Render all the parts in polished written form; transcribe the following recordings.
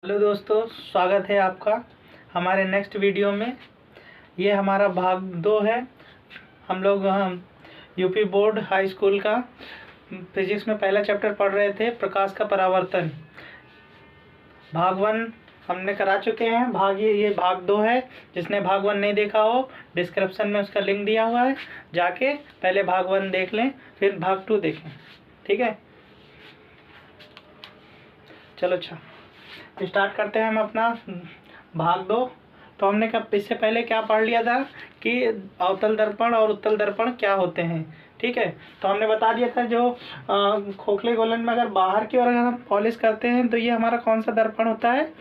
Hello दोस्तों, स्वागत है आपका हमारे नेक्स्ट वीडियो में। ये हमारा भाग 2 है। हम लोग यूपी बोर्ड हाई स्कूल का फिजिक्स में पहला चैप्टर पढ़ रहे थे, प्रकाश का परावर्तन। भाग 1 हमने करा चुके हैं। ये भाग 2 है। जिसने भाग 1 नहीं देखा हो, डिस्क्रिप्शन में उसका लिंक दिया हुआ है, जाके पहले भाग 1 देख लें, फिर भाग 2 देखें। ठीक है, चलो अच्छा स्टार्ट करते हैं हम अपना भाग 2। तो हमने कब इससे पहले क्या पढ़ लिया था कि अवतल दर्पण और उत्तल दर्पण क्या होते हैं। ठीक है, तो हमने बता दिया था जो खोखले गोलन में अगर बाहर की ओर अगर हम पॉलिश करते हैं तो ये हमारा कौन सा दर्पण होता है,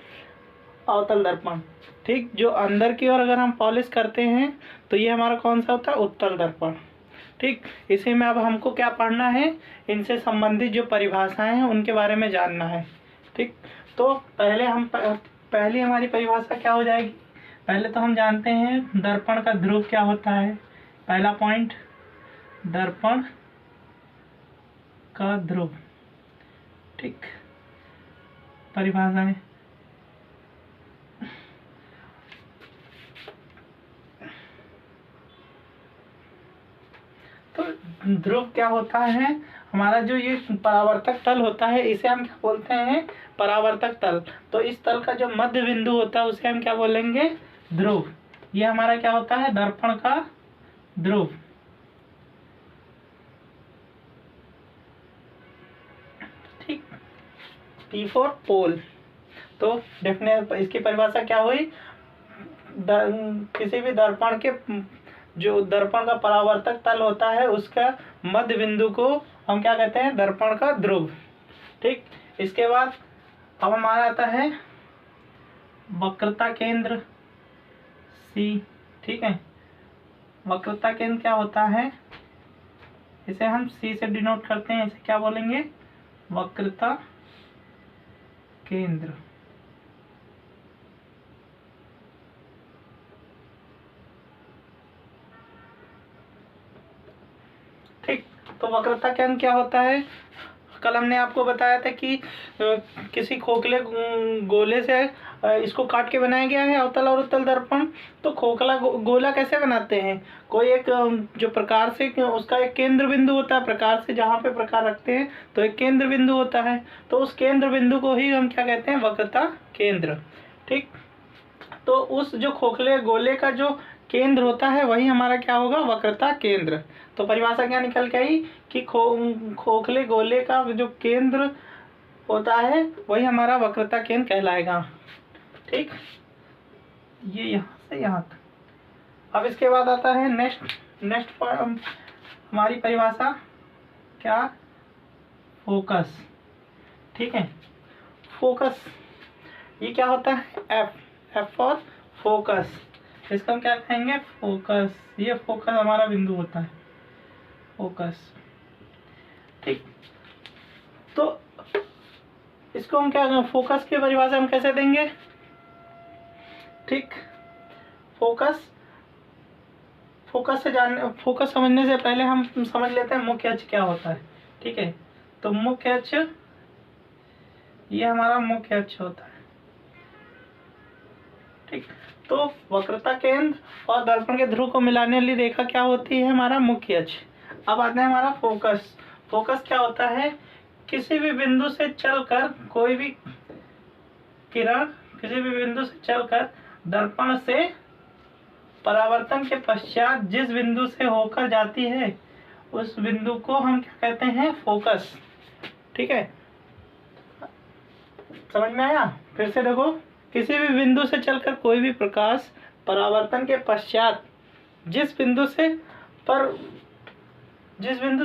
अवतल दर्पण। ठीक, जो अंदर की ओर अगर हम पॉलिश करते हैं तो ये हमारा कौन सा होता है, उत्तल दर्पण। ठीक, इसी में अब हमको क्या पढ़ना है, इनसे संबंधित जो परिभाषाएं हैं उनके बारे में जानना है। ठीक, तो पहली हमारी परिभाषा क्या हो जाएगी। पहले तो हम जानते हैं दर्पण का ध्रुव क्या होता है। पहला पॉइंट, दर्पण का ध्रुव। ठीक, परिभाषाएं। तो ध्रुव क्या होता है, हमारा जो ये परावर्तक तल होता है इसे हम क्या बोलते हैं, परावर्तक तल। तो इस तल का जो मध्य बिंदु होता है उसे हम क्या बोलेंगे, ध्रुव। ये हमारा क्या होता है, दर्पण का ध्रुव। ठीक, P फॉर पोल। तो इसकी परिभाषा क्या हुई, किसी भी दर्पण के जो दर्पण का परावर्तक तल होता है उसका मध्य बिंदु को हम क्या कहते हैं, दर्पण का ध्रुव। ठीक, इसके बाद अब हमारा आता है वक्रता केंद्र C। ठीक है, वक्रता केंद्र क्या होता है, इसे हम C से डिनोट करते हैं। इसे क्या बोलेंगे, वक्रता केंद्र। ठीक, तो वक्रता केंद्र क्या होता है, कल हमने आपको बताया था कि किसी खोखले गोले से इसको काट के बनाया गया है अवतल और उत्तल दर्पण। तो खोखला गोला कैसे बनाते हैं, कोई एक जो प्रकार से उसका एक केंद्र बिंदु होता है, प्रकार से जहाँ पे प्रकार रखते हैं तो एक केंद्र बिंदु होता है। तो उस केंद्र बिंदु को ही हम क्या कहते हैं, वक्रता केंद्र। ठीक, तो उस जो खोखले गोले का जो केंद्र होता है वही हमारा क्या होगा, वक्रता केंद्र। तो परिभाषा क्या निकल के आई कि खोखले गोले का जो केंद्र होता है वही हमारा वक्रता केंद्र कहलाएगा। ठीक, ये यहाँ से यहाँ तक। अब इसके बाद आता है नेक्स्ट हमारी परिभाषा क्या, फोकस। ठीक है, फोकस ये क्या होता है, एफ फॉर फोकस। इसका हम क्या कहेंगे, फोकस। ये फोकस हमारा बिंदु होता है, फोकस। ठीक, तो इसको हम क्या, फोकस की परिभाषा हम कैसे देंगे। ठीक, फोकस फोकस समझने से पहले हम समझ लेते हैं मुख्य अक्ष क्या होता है। ठीक है, तो मुख्य अक्ष ये हमारा मुख्य अक्ष होता है। ठीक, तो वक्रता केंद्र और दर्पण के ध्रुव को मिलाने वाली रेखा क्या होती है, हमारा मुख्य अक्ष। अब आता है हमारा फोकस। फोकस क्या होता है, किसी भी बिंदु से चलकर कोई भी किरण किसी भी बिंदु से चलकर दर्पण से परावर्तन के पश्चात जिस बिंदु से होकर जाती है उस बिंदु को हम क्या कहते हैं, फोकस। ठीक है, समझ में आया। फिर से देखो, किसी भी बिंदु से चलकर कोई भी प्रकाश परावर्तन के पश्चात जिस बिंदु से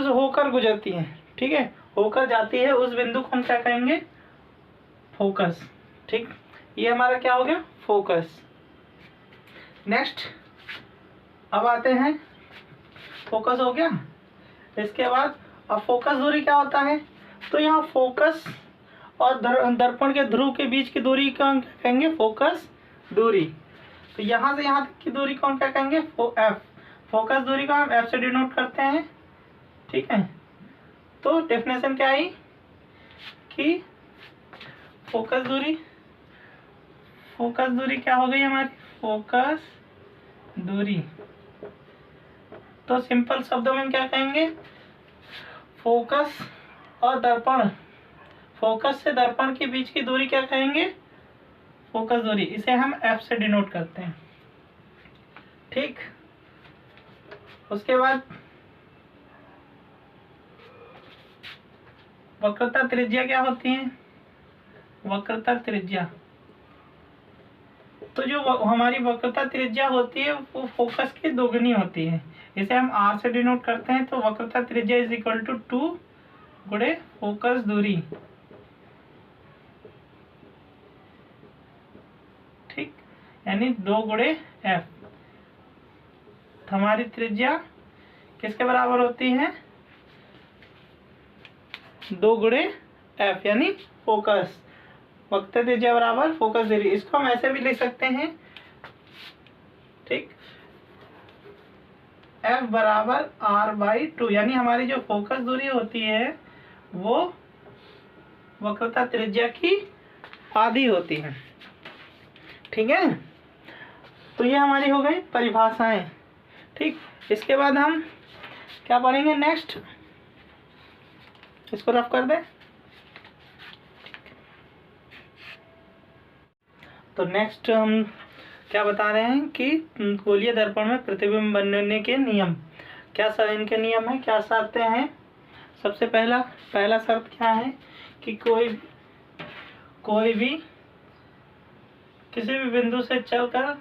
होकर गुजरती है, ठीक है, होकर जाती है, उस बिंदु को हम क्या कहेंगे, फोकस। ठीक, ये हमारा क्या हो गया, फोकस। नेक्स्ट अब आते हैं, फोकस हो गया। इसके बाद अब फोकस दूरी क्या होता है, तो यहाँ फोकस और दर्पण के ध्रुव के बीच की दूरी को हम क्या कहेंगे, फोकस दूरी। तो यहाँ से यहाँ तक की दूरी को हम क्या कहेंगे, एफ। फोकस दूरी को हम एफ से डिनोट करते हैं। ठीक है, तो डेफिनेशन क्या आई कि फोकस दूरी फोकस दूरी क्या हो गई हमारी, फोकस दूरी। तो सिंपल शब्दों में हम क्या कहेंगे, फोकस और दर्पण, फोकस से दर्पण के बीच की दूरी क्या कहेंगे, फोकस दूरी। इसे हम एफ से डिनोट करते हैं। ठीक, उसके बाद वक्रता त्रिज्या क्या होती है, वक्रता त्रिज्या। तो जो हमारी वक्रता त्रिज्या होती है वो फोकस की दोगुनी होती है, इसे हम आर से डिनोट करते हैं। तो वक्रता त्रिज्या इज इक्वल टू 2 गुणे फोकस दूरी। ठीक, यानी 2 गुणे एफ। हमारी त्रिज्या किसके बराबर होती है, 2 गुणे एफ, यानी फोकस, वक्रता त्रिज्या बराबर फोकस दूरी। इसको हम ऐसे भी लिख सकते हैं। ठीक, एफ बराबर r/2, यानी हमारी जो फोकस दूरी होती है वो वक्रता त्रिज्या की आधी होती है। ठीक है, तो ये हमारी हो गई परिभाषाएं। ठीक, इसके बाद हम क्या पढ़ेंगे नेक्स्ट, इसको रफ कर दें। तो नेक्स्ट हम क्या बता रहे हैं कि गोलीय दर्पण में प्रतिबिंब बनने के नियम, क्या सब इनके नियम है, क्या शर्तें हैं। सबसे पहला शर्त क्या है कि कोई भी किसी भी बिंदु से चलकर,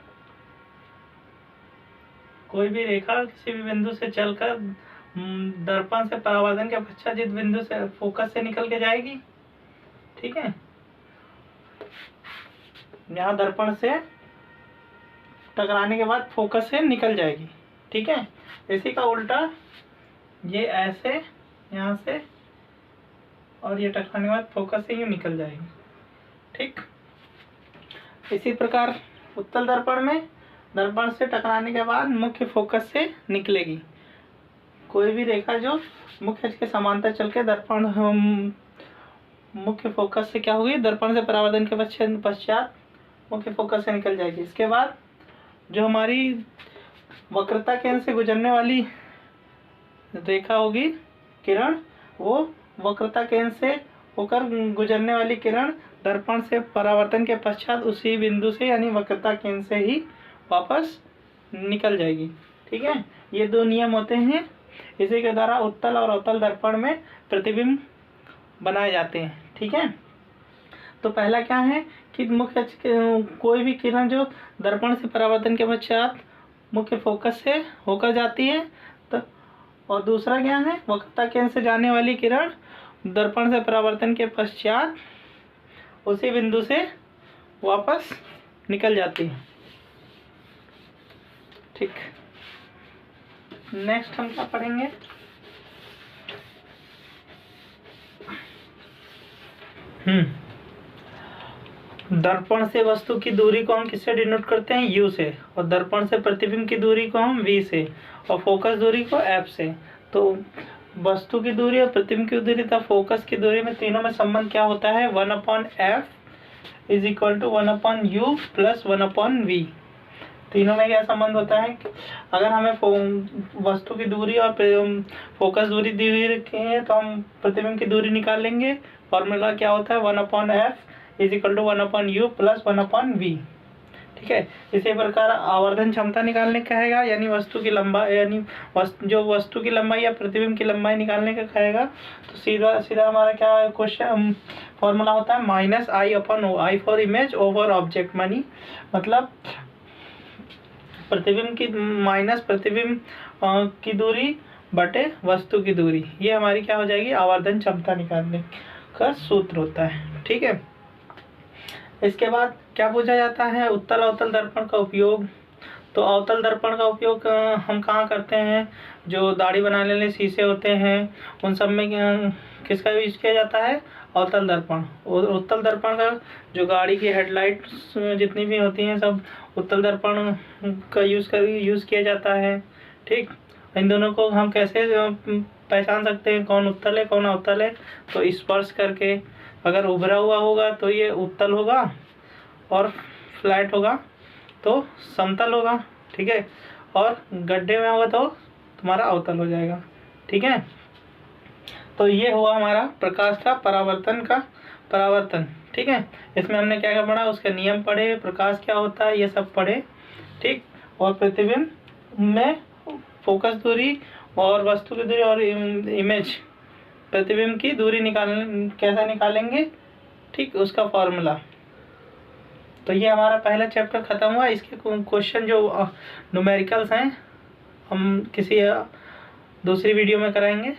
कोई भी रेखा किसी भी बिंदु से चलकर दर्पण से परावर्तन के पश्चात जिस बिंदु से फोकस से निकल के जाएगी, ठीक है, यहाँ दर्पण से टकराने के बाद फोकस से निकल जाएगी। ठीक है, इसी का उल्टा ये ऐसे यहाँ से, और ये टकराने के बाद फोकस से यूँ निकल जाएगी। ठीक, इसी प्रकार उत्तल दर्पण में दर्पण से टकराने के बाद मुख्य फोकस से निकलेगी। कोई भी रेखा जो मुख्य अक्ष के समांतर चल के दर्पण मुख्य फोकस से क्या होगी, दर्पण से परावर्तन के पश्चात मुख्य फोकस से निकल जाएगी। इसके बाद जो हमारी वक्रता केंद्र से गुजरने वाली रेखा होगी, किरण, वो वक्रता केंद्र से होकर गुजरने वाली किरण दर्पण से परावर्तन के पश्चात उसी बिंदु से यानी वक्रता केंद्र से ही वापस निकल जाएगी। ठीक है, ये 2 नियम होते हैं, इसी के द्वारा उत्तल और अवतल दर्पण में प्रतिबिंब बनाए जाते हैं। ठीक है, तो पहला क्या है कि मुख्य कोई भी किरण जो दर्पण से परावर्तन के पश्चात मुख्य फोकस से होकर जाती है, तो और दूसरा क्या है, वक्रता केंद्र से जाने वाली किरण दर्पण से परावर्तन के पश्चात उसी बिंदु से वापस निकल जाती है। ठीक, नेक्स्ट हम क्या पढ़ेंगे, दर्पण से वस्तु की दूरी को हम किससे डिनोट करते हैं, u से, और दर्पण से प्रतिबिंब की दूरी को हम v से, और फोकस दूरी को f से। तो वस्तु की दूरी और प्रतिबिंब की दूरी तथा फोकस की दूरी में तीनों में संबंध क्या होता है, 1/f is equal to 1/u plus 1/v। तीनों में क्या संबंध होता है, अगर हमें वस्तु की दूरी और फोकस दूरी दी हुई रखी है तो हम प्रतिबिंब की दूरी निकाल लेंगे। फॉर्मूला क्या होता है, 1/f is equal to 1/u plus 1/v। ठीक है, इसी प्रकार आवर्धन क्षमता निकालने का कहेगा, यानी वस्तु की लंबाई, यानी जो वस्तु की लंबाई या प्रतिबिंब की लंबाई निकालने का कहेगा, तो सीधा सीधा हमारा क्या क्वेश्चन फॉर्मूला होता है, -i/o, i for image, o for object. मानी मतलब प्रतिबिंब की माइनस प्रतिबिंब की दूरी बटे वस्तु की दूरी, ये हमारी क्या हो जाएगी, आवर्धन क्षमता निकालने का सूत्र होता है। ठीक है, इसके बाद क्या पूछा जाता है, उत्तल अवतल दर्पण का उपयोग। तो अवतल दर्पण का उपयोग हम कहाँ करते हैं, जो दाढ़ी बनाने वाले शीशे होते हैं उन सब में किसका यूज किया जाता है, अवतल दर्पण। और उत्तल दर्पण का जो गाड़ी की हेडलाइट जितनी भी होती हैं सब उत्तल दर्पण का यूज़ किया जाता है। ठीक, इन दोनों को हम कैसे पहचान सकते हैं कौन उत्तल है कौन अवतल है, तो स्पर्श करके, अगर उभरा हुआ होगा तो ये उत्तल होगा और फ्लैट होगा तो समतल होगा, ठीक है, और गड्ढे में होगा तो तुम्हारा अवतल हो जाएगा, ठीक है। तो ये हुआ हमारा प्रकाश का परावर्तन, ठीक है। इसमें हमने क्या क्या पढ़ा, उसके नियम पढ़े, प्रकाश क्या होता है, ये सब पढ़े, ठीक। और प्रतिबिंब में फोकस दूरी और वस्तु की दूरी और इमेज प्रतिबिंब की दूरी कैसे निकालेंगे, ठीक, उसका फॉर्मूला। तो ये हमारा पहला चैप्टर ख़त्म हुआ। इसके क्वेश्चन जो न्यूमेरिकल्स हैं हम किसी दूसरी वीडियो में कराएंगे।